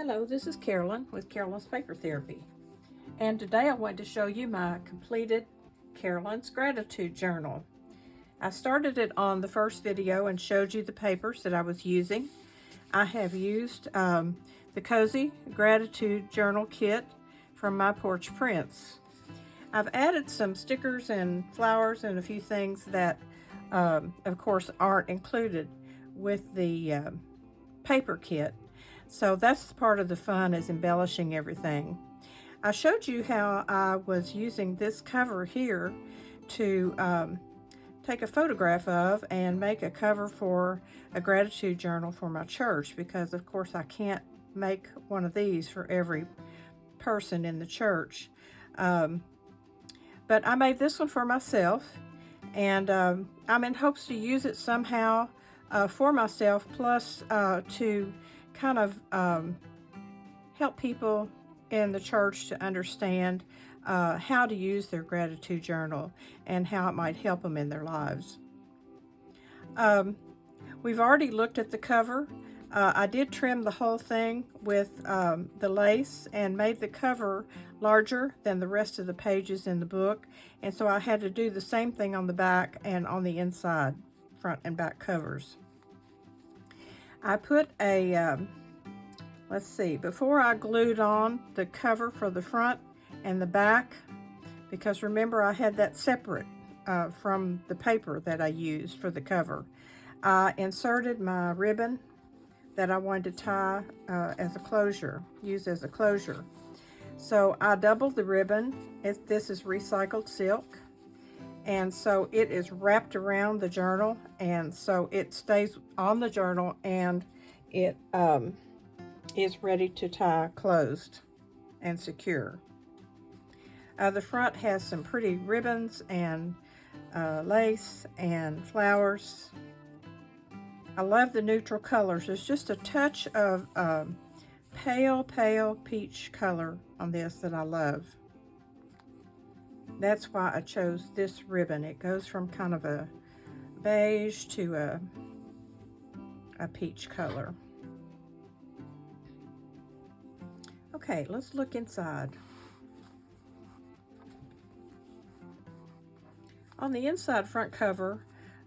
Hello, this is Carolyn with Carolyn's Paper Therapy, and today I want to show you my completed Carolyn's Gratitude Journal. I started it on the first video and showed you the papers that I was using. I have used the Cozy Gratitude Journal Kit from My Porch Prints. I've added some stickers and flowers and a few things that of course aren't included with the paper kit. So that's part of the fun, is embellishing everything. I showed you how I was using this cover here to take a photograph of and make a cover for a gratitude journal for my church, because of course I can't make one of these for every person in the church. But I made this one for myself, and I'm in hopes to use it somehow for myself, plus to kind of help people in the church to understand how to use their gratitude journal and how it might help them in their lives. We've already looked at the cover. I did trim the whole thing with the lace and made the cover larger than the rest of the pages in the book, and so I had to do the same thing on the back and on the inside, front and back covers. I put a, let's see, before I glued on the cover for the front and the back, because remember I had that separate from the paper that I used for the cover, I inserted my ribbon that I wanted to tie as a closure, use as a closure. So I doubled the ribbon. This is recycled silk, and so it is wrapped around the journal, and so it stays on the journal, and it is ready to tie closed and secure. The front has some pretty ribbons and lace and flowers. I love the neutral colors. There's just a touch of pale peach color on this that I love. That's why I chose this ribbon. It goes from kind of a beige to a peach color. Okay, let's look inside. On the inside front cover,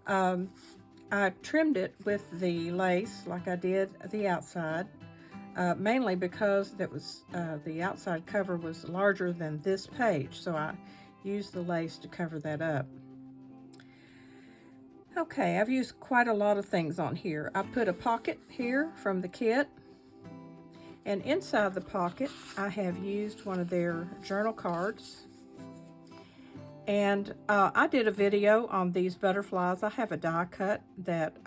I trimmed it with the lace like I did the outside, mainly because that was the outside cover was larger than this page, so I used the lace to cover that up. Okay, I've used quite a lot of things on here. I put a pocket here from the kit, and inside the pocket I have used one of their journal cards. And I did a video on these butterflies. I have a die cut that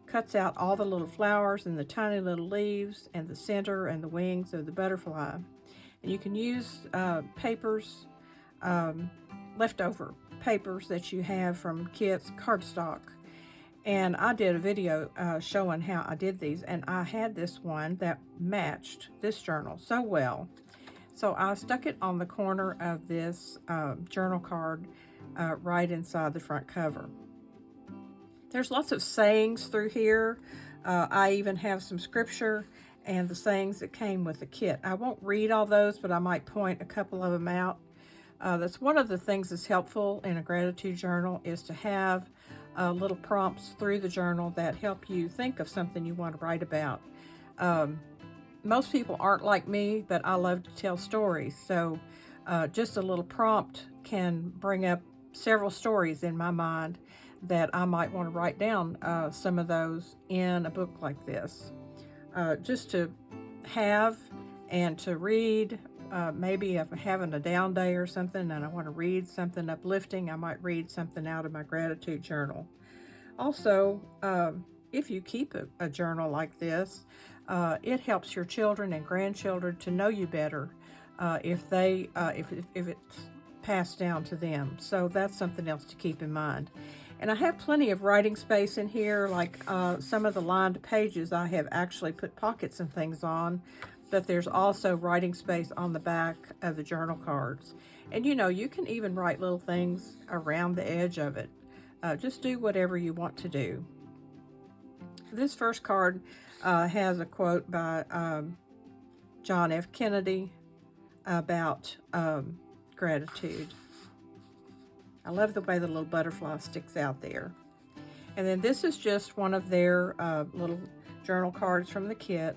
cuts out all the little flowers and the tiny little leaves and the center and the wings of the butterfly. And you can use papers, leftover papers that you have from kits, cardstock. And I did a video showing how I did these, and I had this one that matched this journal so well. So I stuck it on the corner of this journal card right inside the front cover. There's lots of sayings through here. I even have some scripture and the sayings that came with the kit. I won't read all those, but I might point a couple of them out. That's one of the things that's helpful in a gratitude journal, is to have little prompts through the journal that help you think of something you want to write about. Most people aren't like me, but I love to tell stories, so just a little prompt can bring up several stories in my mind that I might want to write down some of those in a book like this. Just to have and to read, maybe if I'm having a down day or something and I want to read something uplifting, I might read something out of my gratitude journal. Also, if you keep a journal like this, it helps your children and grandchildren to know you better if it's passed down to them. So that's something else to keep in mind. And I have plenty of writing space in here, like some of the lined pages I have actually put pockets and things on, but there's also writing space on the back of the journal cards. And you know, you can even write little things around the edge of it. Just do whatever you want to do. This first card has a quote by John F. Kennedy about gratitude. I love the way the little butterfly sticks out there. And then this is just one of their little journal cards from the kit,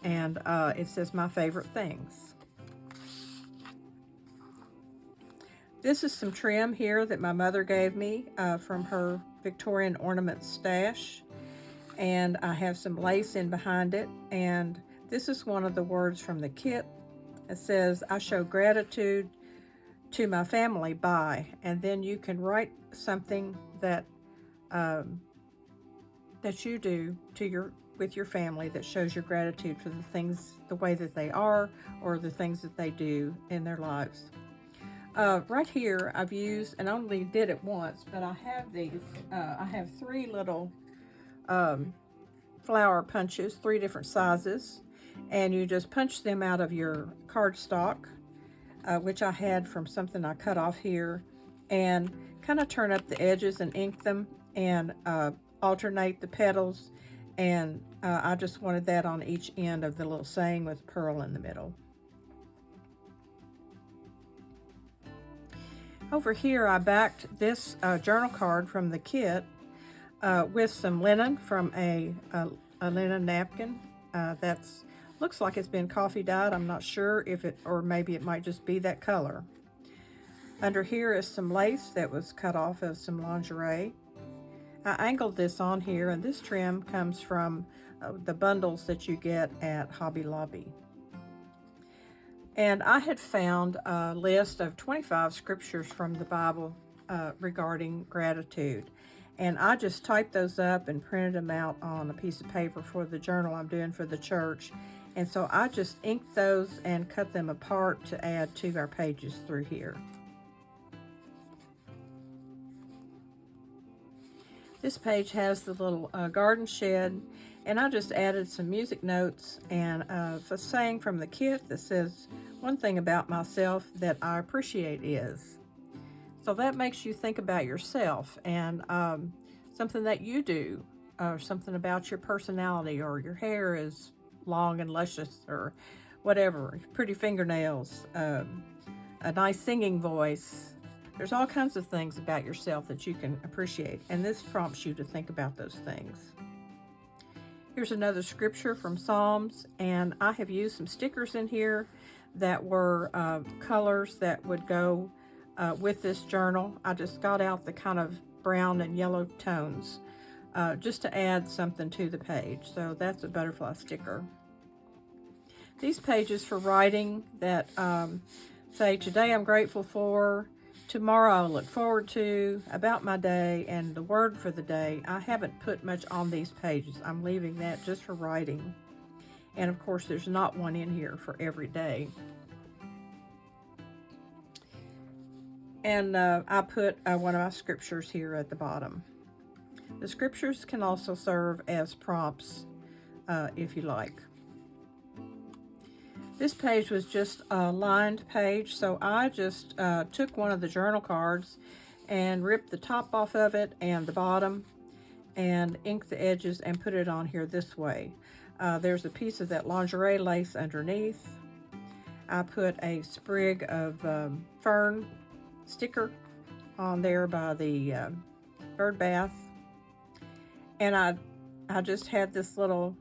and it says my favorite things. This is some trim here that my mother gave me from her Victorian ornament stash, and I have some lace in behind it, and this is one of the words from the kit. It says, I show gratitude to my family by, and then you can write something that that you do to with your family that shows your gratitude for the things, the way that they are, or the things that they do in their lives. Right here, I've used, and I only did it once, but I have these. I have 3 little flower punches, 3 different sizes, and you just punch them out of your cardstock, which I had from something I cut off here, and kind of turn up the edges and ink them, and alternate the petals, and I just wanted that on each end of the little saying with a pearl in the middle. Over here, I backed this journal card from the kit with some linen from a linen napkin. That's looks like it's been coffee dyed. I'm not sure if it, or maybe it might just be that color. Under here is some lace that was cut off of some lingerie. I angled this on here, and this trim comes from the bundles that you get at Hobby Lobby. And I had found a list of 25 scriptures from the Bible regarding gratitude. And I just typed those up and printed them out on a piece of paper for the journal I'm doing for the church. And so I just inked those and cut them apart to add to our pages through here. This page has the little garden shed, and I just added some music notes and a saying from the kit that says, one thing about myself that I appreciate is. So that makes you think about yourself and something that you do, or something about your personality, or your hair is long and luscious, or whatever, pretty fingernails, a nice singing voice. There's all kinds of things about yourself that you can appreciate, and this prompts you to think about those things. Here's another scripture from Psalms, and I have used some stickers in here that were colors that would go with this journal. I just got out the kind of brown and yellow tones just to add something to the page. So that's a butterfly sticker. These pages for writing that say, today I'm grateful for, tomorrow I'll look forward to, about my day, and the word for the day. I haven't put much on these pages. I'm leaving that just for writing. And of course, there's not one in here for every day. And I put one of my scriptures here at the bottom. The scriptures can also serve as prompts if you like. This page was just a lined page, so I just took one of the journal cards and ripped the top off of it and the bottom and inked the edges and put it on here this way. There's a piece of that lingerie lace underneath. I put a sprig of fern sticker on there by the bird bath. And I just had this little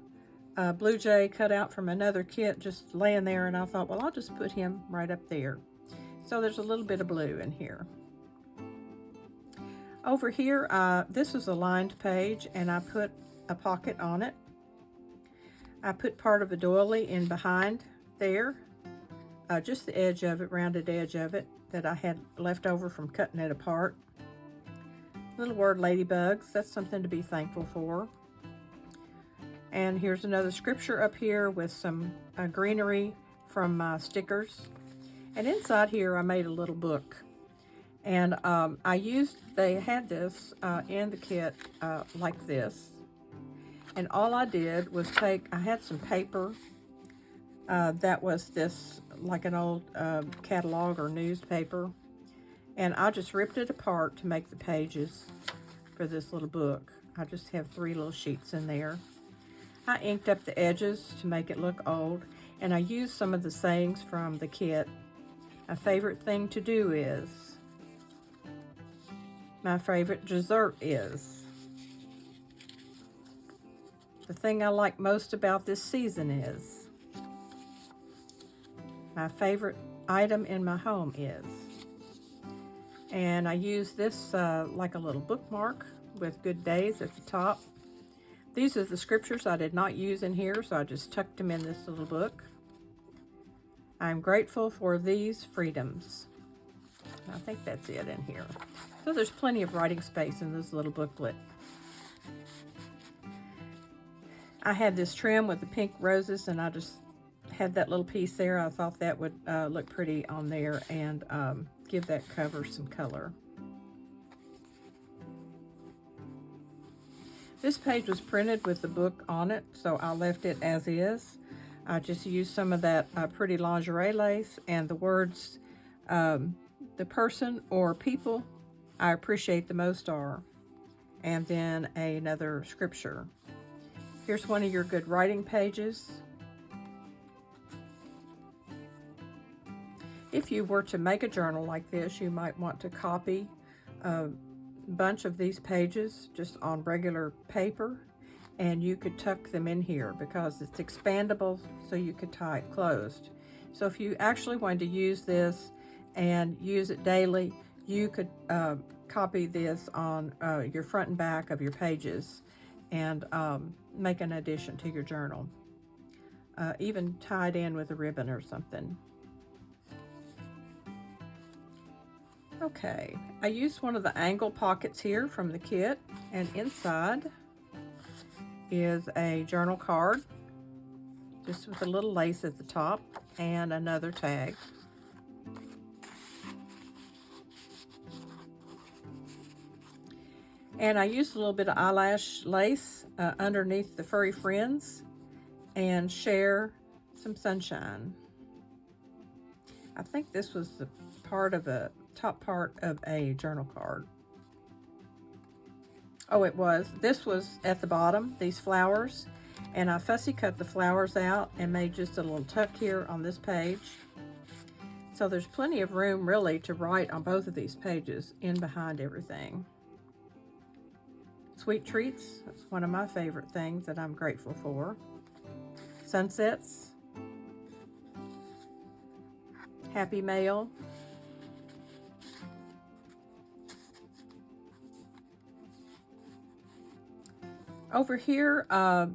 blue jay cut out from another kit just laying there, and I thought, well, I'll just put him right up there. So there's a little bit of blue in here. Over here, this is a lined page, and I put a pocket on it. I put part of a doily in behind there, just the edge of it, rounded edge of it, that I had left over from cutting it apart. Little word ladybugs, that's something to be thankful for. And here's another scripture up here with some greenery from my stickers. And inside here I made a little book. And they had this in the kit like this. And all I did was I had some paper that was this, like an old catalog or newspaper. And I just ripped it apart to make the pages for this little book. I just have 3 little sheets in there. I inked up the edges to make it look old. And I used some of the sayings from the kit. My favorite thing to do is. My favorite dessert is. The thing I like most about this season is. My favorite item in my home is. And I use this like a little bookmark with good days at the top. These are the scriptures I did not use in here, so I just tucked them in this little book. I'm grateful for these freedoms. I think that's it in here. So there's plenty of writing space in this little booklet. I had this trim with the pink roses, and I just had that little piece there. I thought that would look pretty on there and give that cover some color. This page was printed with the book on it, so I left it as is. I just used some of that pretty lingerie lace, and the words, the person or people I appreciate the most are, and then another scripture. Here's one of your good writing pages. If you were to make a journal like this, you might want to copy a bunch of these pages just on regular paper, and you could tuck them in here because it's expandable, so you could tie it closed. So if you actually wanted to use this and use it daily, you could copy this on your front and back of your pages and make an addition to your journal. Even tie it in with a ribbon or something. Okay, I used one of the angle pockets here from the kit, and inside is a journal card, just with a little lace at the top and another tag. And I used a little bit of eyelash lace underneath the furry friends and share some sunshine. I think this was the part of a top part of a journal card. Oh, it was. This was at the bottom, these flowers, and I fussy cut the flowers out and made just a little tuck here on this page. So there's plenty of room really to write on both of these pages in behind everything. Sweet treats, that's one of my favorite things that I'm grateful for. Sunsets. Happy mail. Over here,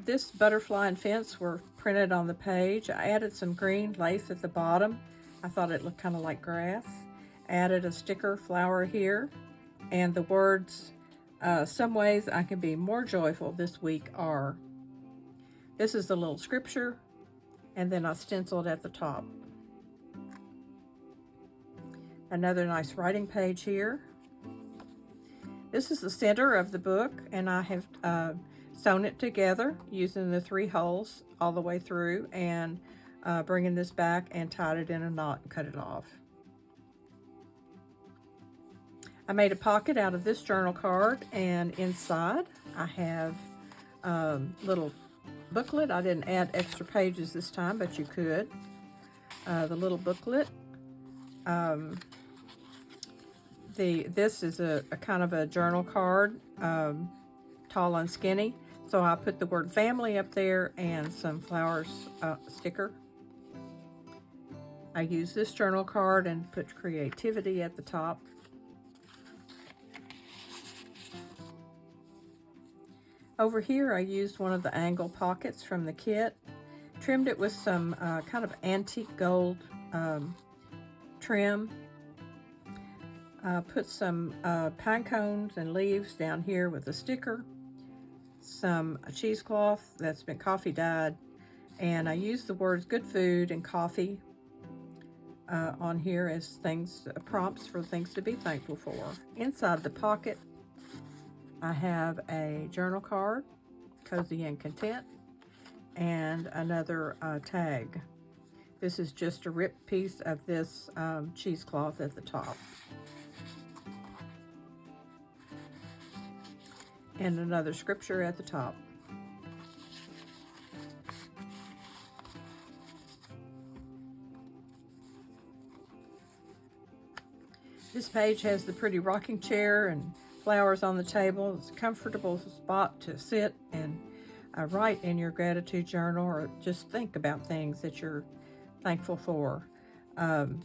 this butterfly and fence were printed on the page. I added some green lace at the bottom. I thought it looked kind of like grass. Added a sticker flower here, and the words, some ways I can be more joyful this week are. This is the little scripture, and then I stenciled at the top. Another nice writing page here. This is the center of the book, and I have sewn it together using the 3 holes all the way through, and bringing this back and tied it in a knot and cut it off. I made a pocket out of this journal card, and inside I have a little booklet. I didn't add extra pages this time, but you could. The little booklet. This is a kind of a journal card, tall and skinny. So I put the word family up there and some flowers sticker. I use this journal card and put creativity at the top. Over here I used one of the angle pockets from the kit, trimmed it with some kind of antique gold trim. Put some pine cones and leaves down here with a sticker, some cheesecloth that's been coffee dyed, and I used the words good food and coffee on here as things, prompts for things to be thankful for. Inside the pocket I have a journal card, Cozy and Content, and another tag. This is just a ripped piece of this cheesecloth at the top. And another scripture at the top. This page has the pretty rocking chair and flowers on the table. It's a comfortable spot to sit and write in your gratitude journal, or just think about things that you're thankful for. The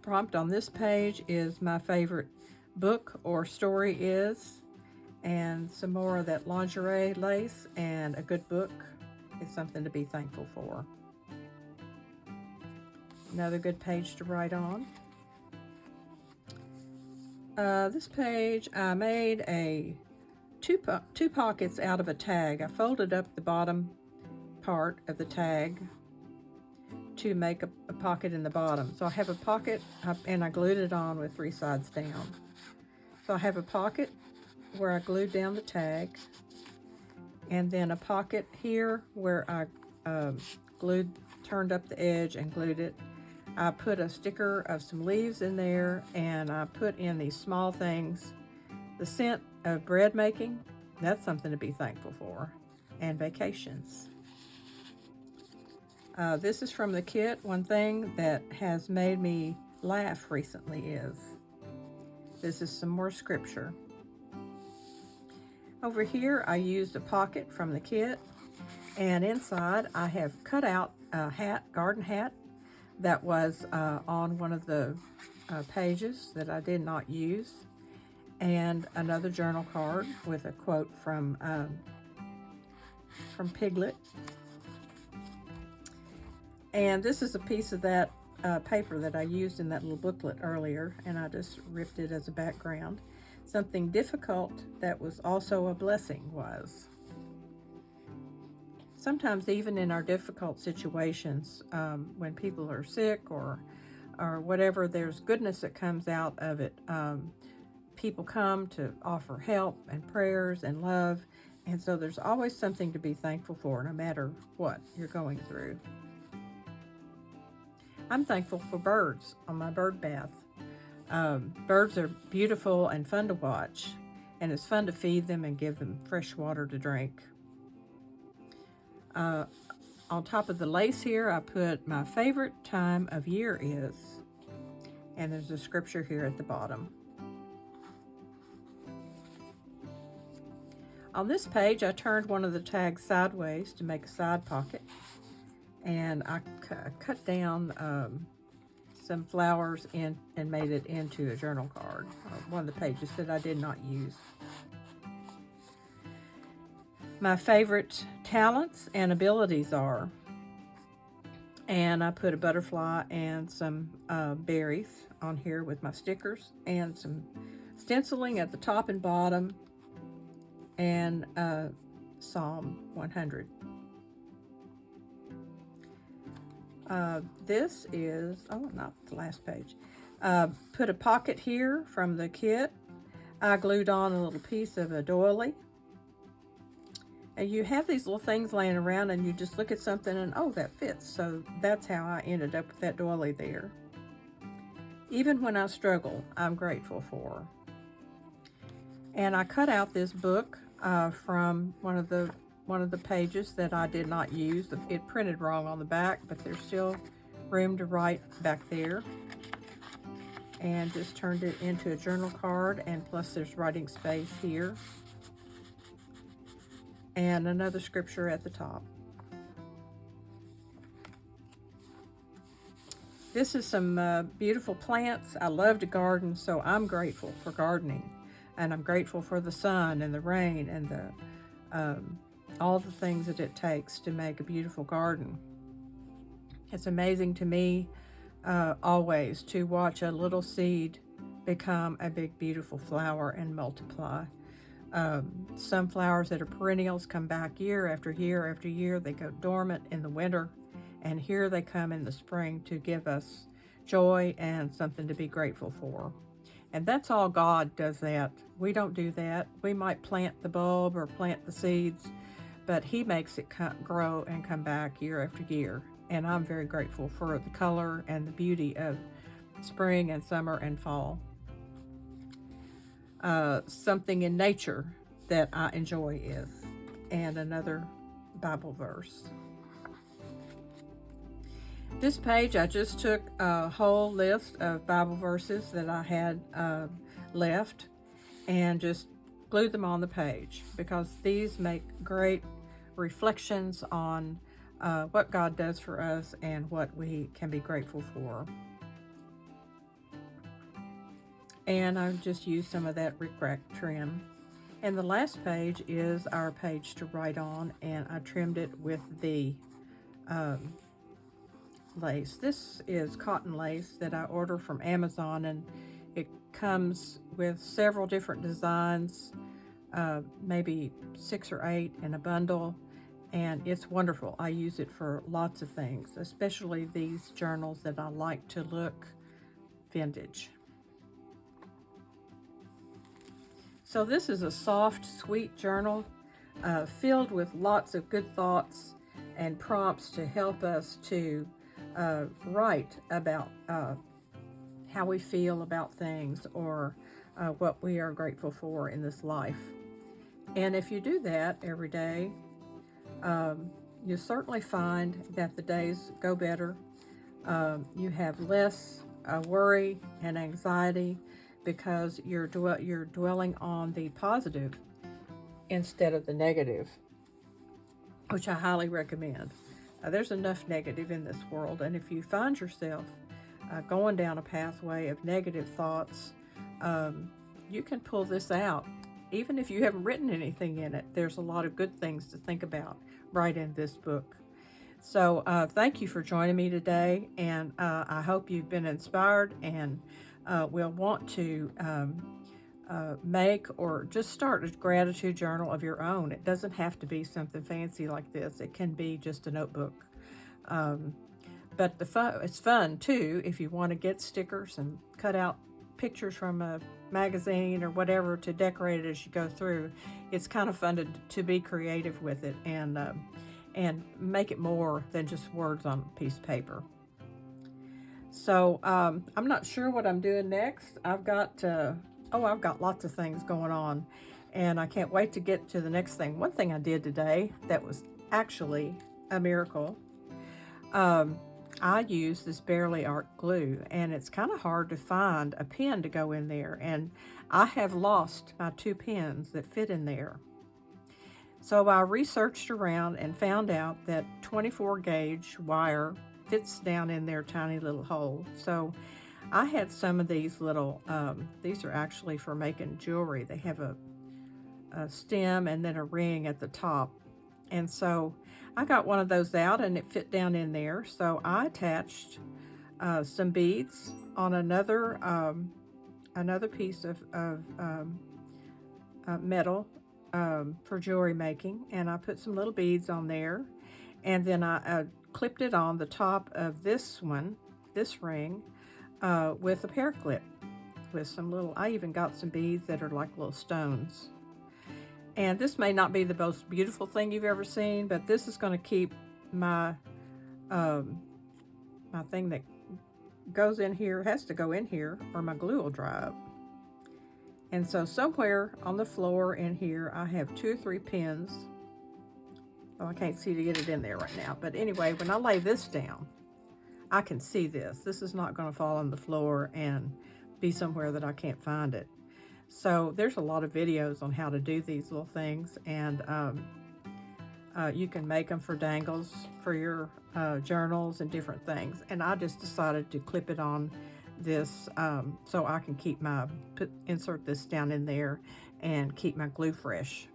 prompt on this page is my favorite book or story is, and some more of that lingerie lace, and a good book is something to be thankful for. Another good page to write on. This page, I made two pockets out of a tag. I folded up the bottom part of the tag to make a pocket in the bottom. So I have a pocket, and I glued it on with 3 sides down. So I have a pocket where I glued down the tag, and then a pocket here where I turned up the edge and glued it. I put a sticker of some leaves in there, and I put in these small things. The scent of bread making, that's something to be thankful for, and vacations. This is from the kit. One thing that has made me laugh recently is, this is some more scripture. Over here, I used a pocket from the kit, and inside I have cut out a hat, garden hat, that was on one of the pages that I did not use, and another journal card with a quote from Piglet. And this is a piece of that paper that I used in that little booklet earlier, and I just ripped it as a background. Something difficult that was also a blessing was. Sometimes even in our difficult situations, when people are sick or whatever, there's goodness that comes out of it. People come to offer help and prayers and love, and so there's always something to be thankful for, no matter what you're going through. I'm thankful for birds on my bird bath. Birds are beautiful and fun to watch, and it's fun to feed them and give them fresh water to drink. On top of the lace here, I put my favorite time of year is, and there's a scripture here at the bottom. On this page, I turned one of the tags sideways to make a side pocket, and I cut down some flowers in and made it into a journal card, one of the pages that I did not use. My favorite talents and abilities are, and I put a butterfly and some berries on here with my stickers, and some stenciling at the top and bottom, and Psalm 100. This is, not the last page. Put a pocket here from the kit. I glued on a little piece of a doily. And you have these little things laying around, and you just look at something and, oh, that fits. So that's how I ended up with that doily there. Even when I struggle, I'm grateful for. And I cut out this book from one of the pages that I did not use. It printed wrong on the back, but there's still room to write back there. And just turned it into a journal card, and plus there's writing space here. And another scripture at the top. This is some beautiful plants. I love to garden, so I'm grateful for gardening. And I'm grateful for the sun and the rain and all the things that it takes to make a beautiful garden. It's amazing to me always to watch a little seed become a big, beautiful flower and multiply. Some flowers that are perennials come back year after year after year. They go dormant in the winter, and here they come in the spring to give us joy and something to be grateful for. And that's all God does that. We don't do that. We might plant the bulb or plant the seeds, but He makes it grow and come back year after year. And I'm very grateful for the color and the beauty of spring and summer and fall. Something in nature that I enjoy is, and another Bible verse. This page, I just took a whole list of Bible verses that I had left and just glued them on the page, because these make great reflections on what God does for us and what we can be grateful for. And I've just used some of that retract trim. And the last page is our page to write on, and I trimmed it with the lace. This is cotton lace that I order from Amazon, and it comes with several different designs, maybe 6 or 8 in a bundle, and it's wonderful. I use it for lots of things, especially these journals that I like to look vintage. So this is a soft, sweet journal filled with lots of good thoughts and prompts to help us to write about how we feel about things, or what we are grateful for in this life. And if you do that every day, you'll certainly find that the days go better. You have less worry and anxiety, because you're dwelling on the positive instead of the negative, which I highly recommend. There's enough negative in this world, and if you find yourself going down a pathway of negative thoughts, you can pull this out. Even if you haven't written anything in it, there's a lot of good things to think about right in this book. So thank you for joining me today, and I hope you've been inspired and will want to make or just start a gratitude journal of your own. It doesn't have to be something fancy like this. It can be just a notebook. But it's fun too if you want to get stickers and cut out pictures from a magazine or whatever to decorate it as you go through. It's kind of fun to be creative with it and make it more than just words on a piece of paper. So I'm not sure what I'm doing next. I've got lots of things going on, and I can't wait to get to the next thing. One thing I did today that was actually a miracle. I use this Barely Art glue, and it's kind of hard to find a pen to go in there, and I have lost my 2 pens that fit in there. So I researched around and found out that 24 gauge wire fits down in their tiny little hole. So I had some of these little, these are actually for making jewelry. They have a stem and then a ring at the top. And so I got one of those out, and it fit down in there. So I attached some beads on another piece of metal for jewelry making, and I put some little beads on there, and then I clipped it on the top of this ring with a pear clip with some little, I even got some beads that are like little stones. And this may not be the most beautiful thing you've ever seen, but this is going to keep my my thing that goes in here, has to go in here, or my glue will dry up. And so somewhere on the floor in here, I have 2 or 3 pins. Oh, I can't see to get it in there right now. But anyway, when I lay this down, I can see this. This is not going to fall on the floor and be somewhere that I can't find it. So there's a lot of videos on how to do these little things, and you can make them for dangles for your journals and different things. And I just decided to clip it on this so I can keep insert this down in there and keep my glue fresh.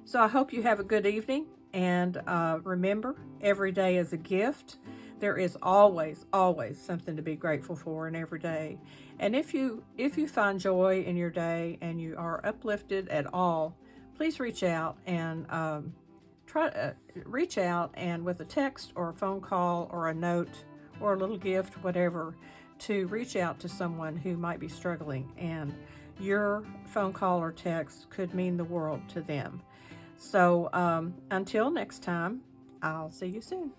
So I hope you have a good evening, and remember, every day is a gift. There is always something to be grateful for in every day. And if you find joy in your day and you are uplifted at all, please reach out and reach out and with a text or a phone call or a note or a little gift, whatever, to reach out to someone who might be struggling, and your phone call or text could mean the world to them. So until next time, I'll see you soon.